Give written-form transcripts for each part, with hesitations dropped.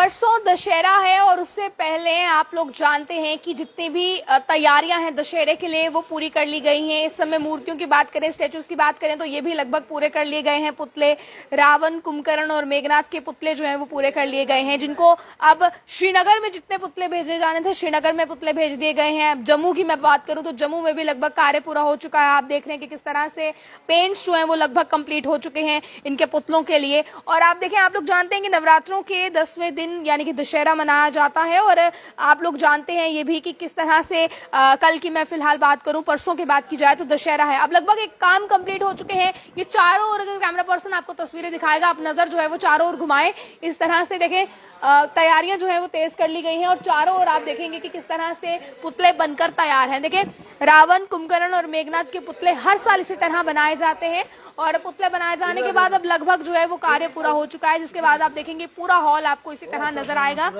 परसों दशहरा है और उससे पहले आप लोग जानते हैं कि जितनी भी तैयारियां हैं दशहरे के लिए वो पूरी कर ली गई हैं। इस समय मूर्तियों की बात करें, स्टैचूज की बात करें तो ये भी लगभग पूरे कर लिए गए हैं। पुतले रावण, कुंभकर्ण और मेघनाथ के पुतले जो हैं वो पूरे कर लिए गए हैं, जिनको अब श्रीनगर में जितने पुतले भेजे जाने थे श्रीनगर में पुतले भेज दिए गए हैं। अब जम्मू की मैं बात करूं तो जम्मू में भी लगभग कार्य पूरा हो चुका है। आप देख रहे हैं कि किस तरह से पेंट्स जो है वो लगभग कंप्लीट हो चुके हैं इनके पुतलों के लिए। और आप देखें, आप लोग जानते हैं कि नवरात्रों के 10वें दिन यानी कि दशहरा मनाया जाता है। और आप लोग जानते हैं ये भी कि किस तरह से कल की मैं फिलहाल बात करूं, परसों की बात की जाए तो दशहरा है। अब लगभग एक काम कंप्लीट हो चुके हैं। ये चारों ओर, अगर कैमरा पर्सन आपको तस्वीरें दिखाएगा, आप नजर जो है वो चारों ओर घुमाएं, इस तरह से देखें तैयारियां जो है वो तेज कर ली गई हैं। और चारों ओर आप देखेंगे कि किस तरह से पुतले बनकर तैयार हैं। देखिए, रावण, कुंभकर्ण और मेघनाथ के पुतले हर साल इसी तरह बनाए जाते हैं और पुतले बनाए जाने के बाद अब लगभग जो है वो कार्य पूरा हो चुका है, जिसके बाद आप देखेंगे पूरा हॉल आपको इसी तरह नजर आएगा।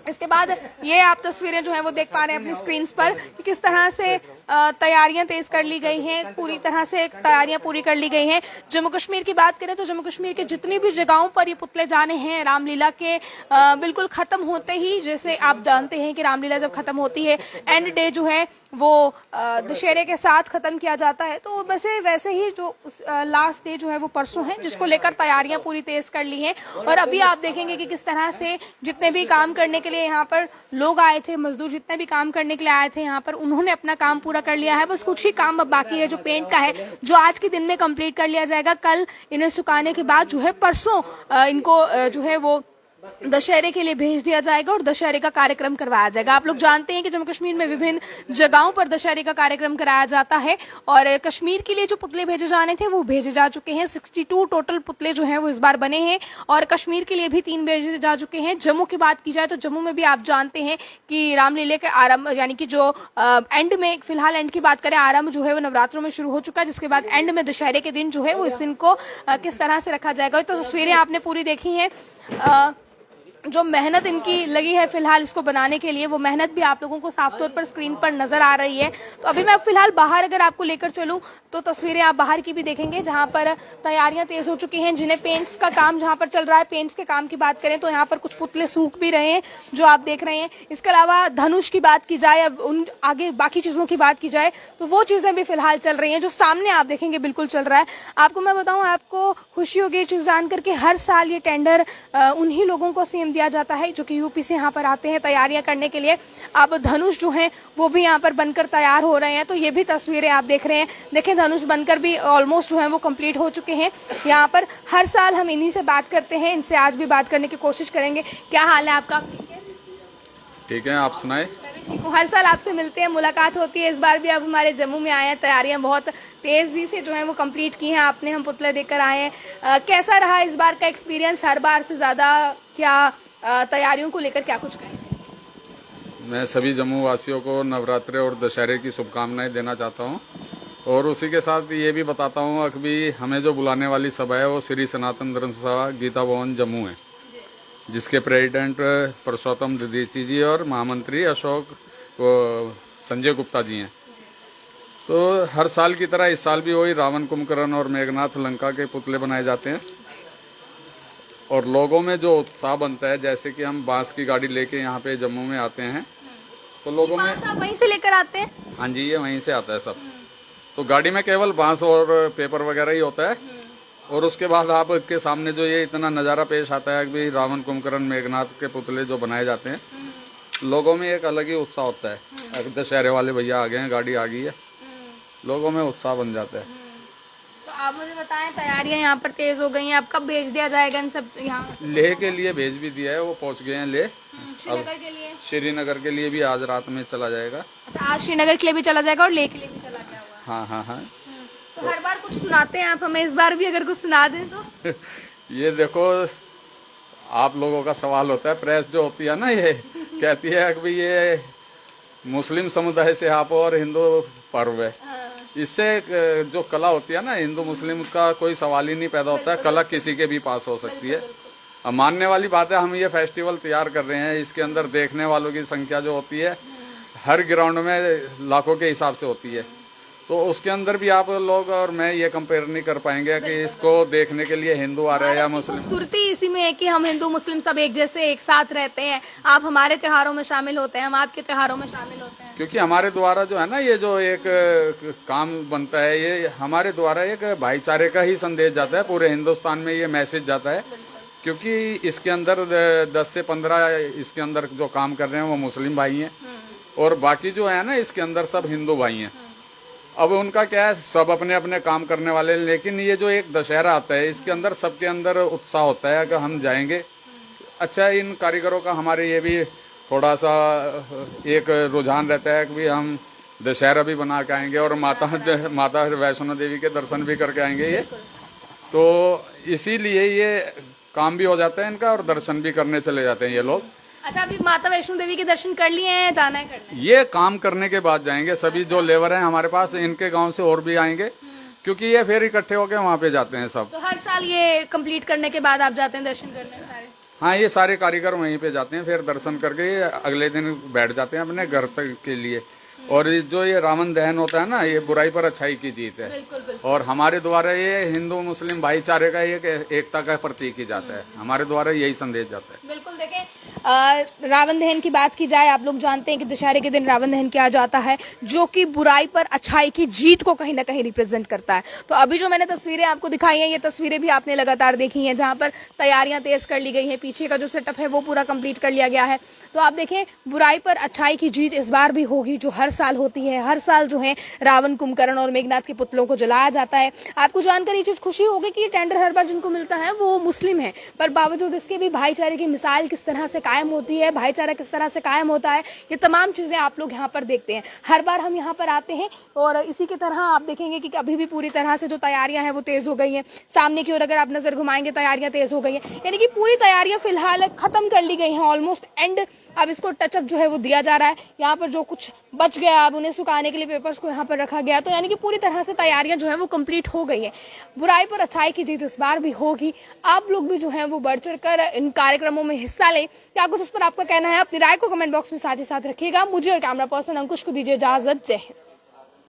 इसके बाद ये आप तस्वीरें जो है वो देख पा रहे हैं अपनी स्क्रीन पर कि किस तरह से तैयारियां तेज कर ली गई हैं, पूरी तरह से तैयारियां पूरी कर ली गई हैं। जम्मू कश्मीर की बात करें तो जम्मू कश्मीर के जितनी भी जगहों पर ये पुतले जाने हैं रामलीला के बिल्कुल खत्म होते ही, जैसे आप जानते हैं कि रामलीला जब खत्म होती है एंड डे जो है वो दशहरे के साथ खत्म किया जाता है, तो वैसे ही जो लास्ट डे जो है वो परसों है, जिसको लेकर तैयारियां पूरी तेज कर ली हैं। और अभी आप देखेंगे कि किस तरह से जितने भी काम करने के लिए यहाँ पर लोग आए थे, मजदूर जितने भी काम करने के लिए आए थे यहाँ पर, उन्होंने अपना काम पूरा कर लिया है। बस कुछ ही काम अब बाकी है जो पेंट का है, जो आज के दिन में कंप्लीट कर लिया जाएगा। कल इन्हें सुखाने के बाद जो है परसों इनको जो है वो दशहरे के लिए भेज दिया जाएगा और दशहरे का कार्यक्रम करवाया जाएगा। आप लोग जानते हैं कि जम्मू कश्मीर में विभिन्न जगहों पर दशहरे का कार्यक्रम कराया जाता है और कश्मीर के लिए जो पुतले भेजे जाने थे वो भेजे जा चुके हैं। 62 टोटल पुतले जो हैं वो इस बार बने हैं और कश्मीर के लिए भी 3 भेजे जा चुके हैं। जम्मू की बात की जाए तो जम्मू में भी आप जानते हैं कि रामलीला के आरंभ यानी कि जो एंड में, फिलहाल एंड की बात करें, आरंभ जो है वो नवरात्रों में शुरू हो चुका है, जिसके बाद एंड में दशहरे के दिन जो है वो इस दिन को किस तरह से रखा जाएगा। तो तस्वीरें आपने पूरी देखी हैं। जो मेहनत इनकी लगी है फिलहाल इसको बनाने के लिए, वो मेहनत भी आप लोगों को साफ तौर पर स्क्रीन पर नजर आ रही है। तो अभी मैं फिलहाल बाहर अगर आपको लेकर चलूं तो तस्वीरें आप बाहर की भी देखेंगे, जहां पर तैयारियां तेज हो चुकी हैं, जिन्हें पेंट्स का काम जहां पर चल रहा है। पेंट्स के काम की बात करें तो यहाँ पर कुछ पुतले सूख भी रहे हैं जो आप देख रहे हैं। इसके अलावा धनुष की बात की जाए, अब उन आगे बाकी चीजों की बात की जाए तो वो चीजें भी फिलहाल चल रही हैं। जो सामने आप देखेंगे बिल्कुल चल रहा है। आपको मैं बताऊं, आपको खुशी होगी ये चीज जानकर के हर साल ये टेंडर उन्हीं लोगों को सीएम दिया जाता है जो कि यूपी से यहाँ पर आते हैं तैयारियां करने के लिए। अब धनुष जो हैं वो भी यहाँ पर बनकर तैयार हो रहे हैं। तो ये भी तस्वीरें आप देख रहे हैं। देखें, धनुष बनकर भी ऑलमोस्ट जो है वो कंप्लीट हो चुके हैं। यहाँ पर हर साल हम इन्हीं से बात करते हैं, इनसे आज भी बात करने की कोशिश करेंगे। क्या हाल है आपका? ठीक है, आप सुनाए? हर साल आपसे मिलते हैं, मुलाकात होती है। इस बार भी अब हमारे जम्मू में आए हैं, तैयारियां बहुत तेजी से जो है वो कंप्लीट की हैं आपने, हम पुतले देकर आए हैं। कैसा रहा इस बार का एक्सपीरियंस? हर बार से ज्यादा क्या तैयारियों को लेकर क्या कुछ कहें? मैं सभी जम्मू वासियों को नवरात्रे और दशहरे की शुभकामनाएं देना चाहता हूं और उसी के साथ ये भी बताता हूं कि भी हमें जो बुलाने वाली सभा है वो श्री सनातन धर्म सभा गीता भवन जम्मू है, जिसके प्रेसिडेंट पुरुषोत्तम ददीची जी और महामंत्री अशोक संजय गुप्ता जी हैं। तो हर साल की तरह इस साल भी वही रावण, कुंभकर्ण और मेघनाथ लंका के पुतले बनाए जाते हैं और लोगों में जो उत्साह बनता है, जैसे कि हम बांस की गाड़ी लेके यहाँ पे जम्मू में आते हैं तो लोगों में वहीं से लेकर आते हैं? हाँ जी, ये वहीं से आता है सब। तो गाड़ी में केवल बांस और पेपर वगैरह ही होता है और उसके बाद आपके सामने जो ये इतना नज़ारा पेश आता है कि रावण, कुंभकर्ण, मेघनाथ के पुतले जो बनाए जाते हैं, लोगों में एक अलग ही उत्साह होता है। दशहरे वाले भैया आ गए हैं, गाड़ी आ गई है, लोगों में उत्साह बन जाता है। तो आप मुझे बताएं, तैयारियां यहाँ पर तेज हो गई हैं, अब कब भेज दिया जाएगा इन सब? यहाँ लेह के लिए भेज भी दिया है, वो पहुँच गए हैं लेह। श्रीनगर के लिए? श्रीनगर के लिए भी आज रात में चला जाएगा। अच्छा, आज श्रीनगर के लिए भी चला जाएगा और लेह के लिए भी चला गया हुआ? हाँ हाँ हाँ। तो हर बार कुछ सुनाते हैं आप हमें, इस बार भी अगर कुछ सुना दें तो? ये देखो, आप लोगों का सवाल होता है, प्रेस जो होती है ना ये कहती है कि भाई ये मुस्लिम समुदाय से आप और हिंदू पर्व है। इससे जो कला होती है ना, हिंदू मुस्लिम का कोई सवाल ही नहीं पैदा होता है, कला किसी के भी पास हो सकती है। अब मानने वाली बात है, हम ये फेस्टिवल तैयार कर रहे हैं, इसके अंदर देखने वालों की संख्या जो होती है हर ग्राउंड में लाखों के हिसाब से होती है। तो उसके अंदर भी आप लोग और मैं ये कंपेयर नहीं कर पाएंगे कि इसको देखने के लिए हिंदू आ रहे हैं या मुस्लिम। खूबसूरती इसी में है कि हम हिंदू मुस्लिम सब एक जैसे एक साथ रहते हैं। आप हमारे त्योहारों में शामिल होते हैं, हम आपके त्योहारों में शामिल होते हैं। क्योंकि हमारे द्वारा जो है ना ये जो एक काम बनता है, ये हमारे द्वारा एक भाईचारे का ही संदेश जाता है, पूरे हिंदुस्तान में ये मैसेज जाता है। क्योंकि इसके अंदर 10 से 15 इसके अंदर जो काम कर रहे हैं वो मुस्लिम भाई हैं और बाकी जो है ना इसके अंदर सब हिंदू भाई हैं। अब उनका क्या है, सब अपने अपने काम करने वाले हैं, लेकिन ये जो एक दशहरा आता है इसके अंदर सबके अंदर उत्साह होता है कि हम जाएंगे। अच्छा, इन कारीगरों का हमारे ये भी थोड़ा सा एक रुझान रहता है कि भी हम दशहरा भी बना के आएंगे और माता वैष्णो देवी के दर्शन भी करके आएंगे। ये तो इसीलिए ये काम भी हो जाता है इनका और दर्शन भी करने चले जाते हैं ये लोग। अच्छा, अभी माता वैष्णो देवी के दर्शन कर लिए हैं, जाना है करने? ये काम करने के बाद जाएंगे। सभी जो लेबर हैं हमारे पास, इनके गांव से और भी आएंगे, क्योंकि ये फिर इकट्ठे होके वहाँ पे जाते हैं सब। तो हर साल ये कंप्लीट करने के बाद आप जाते हैं दर्शन करने सारे? हाँ, ये सारे कारीगर वहीं पे जाते हैं, फिर दर्शन करके अगले दिन बैठ जाते हैं अपने घर तक के लिए। और जो ये रावण दहन होता है ना, ये बुराई पर अच्छाई की जीत है। बिल्कुल बिल्कुल। और हमारे द्वारा ये हिंदू मुस्लिम भाईचारे का एक एकता का प्रतीक ही जाता है, हमारे द्वारा यही संदेश जाता है। बिल्कुल, देखें रावण दहन की बात की जाए, आप लोग जानते हैं कि दशहरे के दिन रावण दहन किया जाता है, जो कि बुराई पर अच्छाई की जीत को कहीं ना कहीं रिप्रेजेंट करता है। तो अभी जो मैंने तस्वीरें आपको दिखाई हैं, ये तस्वीरें भी आपने लगातार देखी हैं, जहां पर तैयारियां तेज कर ली गई हैं, पीछे का जो सेटअप है वो पूरा कंप्लीट कर लिया गया है। तो आप देखें, बुराई पर अच्छाई की जीत इस बार भी होगी, जो हर साल होती है। हर साल जो है रावण, कुंभकर्ण और मेघनाथ के पुतलों को जलाया जाता है। आपको जानकर ये चीज खुशी होगी कि ये टेंडर हर बार जिनको मिलता है वो मुस्लिम है, पर बावजूद इसके भी भाईचारे की मिसाल किस तरह से कायम होती है, भाईचारा किस तरह से कायम होता है, ये तमाम चीजें आप लोग यहाँ पर देखते हैं। हर बार हम यहाँ पर आते हैं और इसी की तरह आप देखेंगे कि अभी भी पूरी तरह से जो तैयारियां हैं वो तेज हो गई हैं। सामने की ओर अगर आप नजर घुमाएंगे, तैयारियां तेज हो गई हैं, यानी कि पूरी तैयारियां फिलहाल खत्म कर ली गई हैं, ऑलमोस्ट एंड। अब इसको टचअप जो है वो दिया जा रहा है। यहाँ पर जो कुछ बच गया, अब उन्हें सुखाने के लिए पेपर्स को यहाँ पर रखा गया। तो यानी कि पूरी तरह से तैयारियां जो है वो कंप्लीट हो गई हैं। बुराई पर अच्छाई की जीत इस बार भी होगी। आप लोग भी जो है वो बढ़ चढ़ कर इन कार्यक्रमों में हिस्सा लें। क्या कुछ इस पर आपका कहना है? अपनी राय को कमेंट बॉक्स में साथ ही साथ रखिएगा। मुझे और कैमरा पर्सन अंकुश को दीजिए इजाजत। जय हिंद।